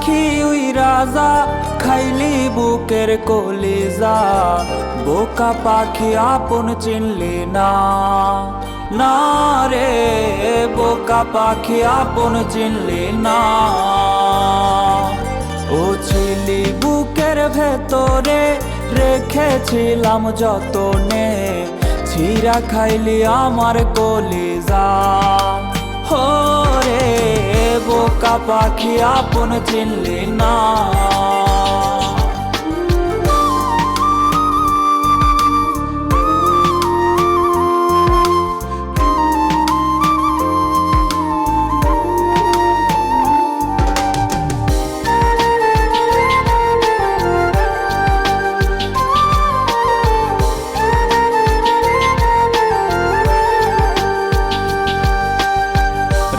পাখি উই রাজা খাইলি বুকের কলিজা, বোকা পাখি আপন চিনলি না, না রে বোকা পাখি আপন চিনলি না। ও ছিলি বুকের ভেতরে রেখেছিলাম যতনে, ছিঁড়া খাইলি আমার কলিজা। হো রে বোকা পাখি আপন চিনলি না।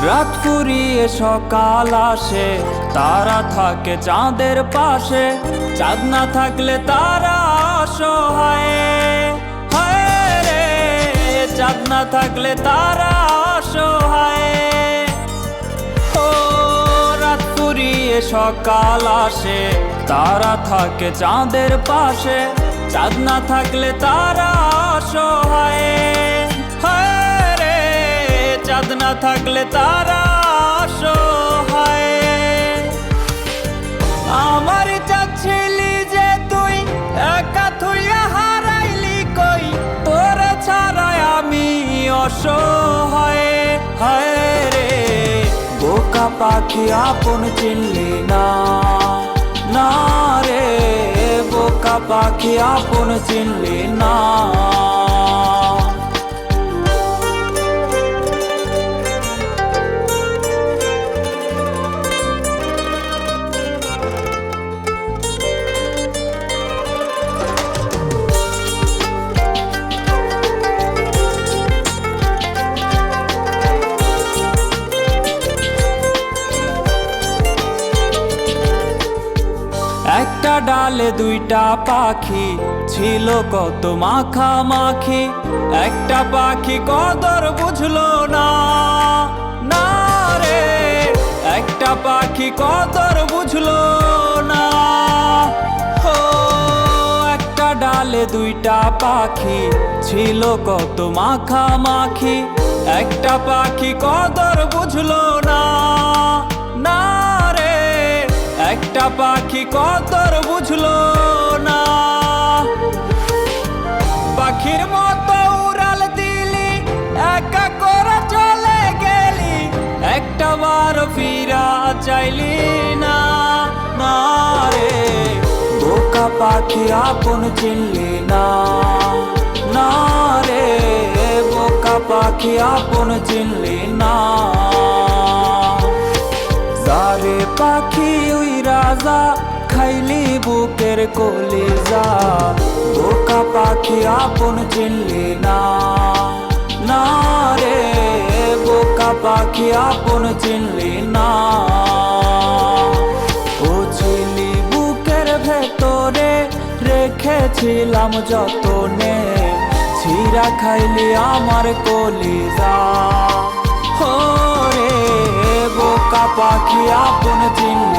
রাত ফুরিয়ে সকাল আসে, তারা থাকে চাঁদের পাশে, চাঁদ না থাকলে তারা অসহায়। হায় রে চাঁদ না থাকলে তারা অসহায়। ও রাত ফুরিয়ে সকাল আসে, তারা থাকে চাঁদের পাশে, চাঁদ না থাকলে তারা অসহায়। চাঁদ না থাকলে তারা অসহায়। আমার চাচ্ছিলি যে তুই একা থুইয়া হারাইলি কই, তোর ছাড়াই আমি অসহায়। হায় রে বোকা পাখি আপন চিনলি না, না রে বোকা পাখি আপন চিনলি না। একটা ডালে দুইটা পাখি ছিল কত মাখামাখি, একটা পাখি কদর বুঝলো না, না রে একটা পাখি কদর বুঝলো না। ও একটা ডালে দুইটা পাখি ছিল কত মাখামাখি, একটা পাখি কদর বুঝলো না, না একটা পাখি কদর বুঝলো না। পাখির মতো উড়াল দিলি, একা করে চলে গেলি, একটা বার ফিরা চাইলি না, না রে বোকা পাখি আপন চিনলি না, না রে বোকা পাখি আপন চিনলি না। যারে পাখি উই রাজা খাইলি বুকের কলিজা, বোকা পাখি আপন চিনলি না, না রে বোকা পাখি আপন চিনলি না। ও ছিলি বুকের ভেতরে রেখেছিলাম যতনে, ছিঁড়া খাইলি আমার কলিজা। হো রে বোকা পাখি আপন চিনলি